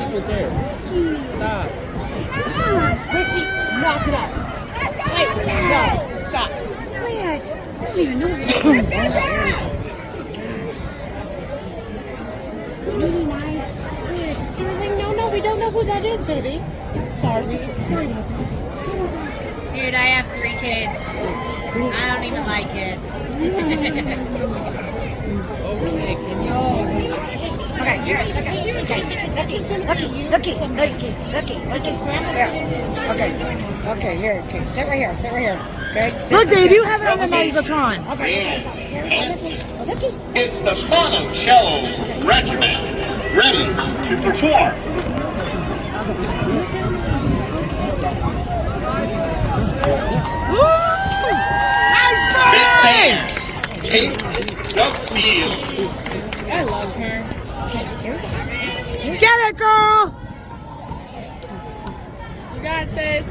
people's hair. Stop. Richie, knock it out. Wait, no, stop. Quiet. I don't even know what Really nice. Sterling, no, we don't know who that is, baby. Sorry. Dude, I have 3 kids. I don't even like kids. Okay, can you? Looky. Okay, here. Okay, sit right here. Okay. Look, babe, you have it on the Magnetron. Okay. It's the Motown regiment ready to perform. Big band, take the field. I love her. Get it, girl! You got this.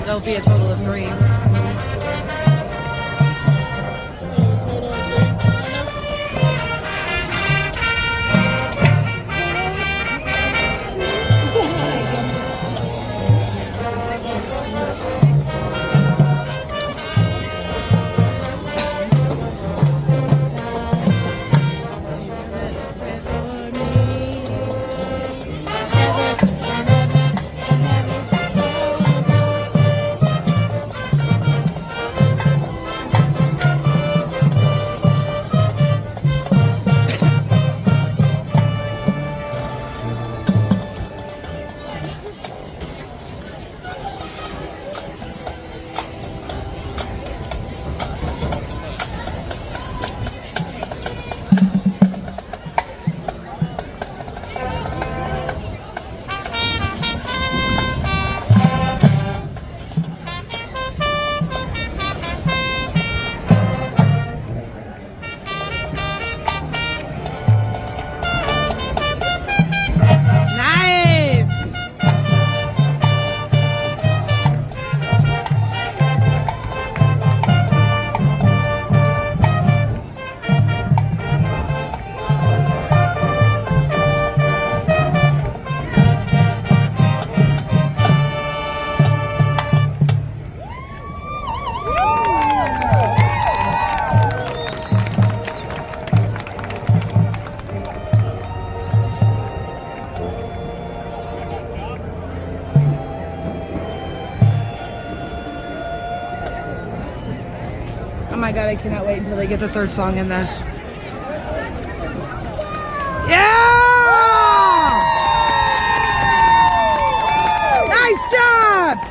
There'll be a total of 3. So total of 3. Oh my god, I cannot wait until they get the third song in this.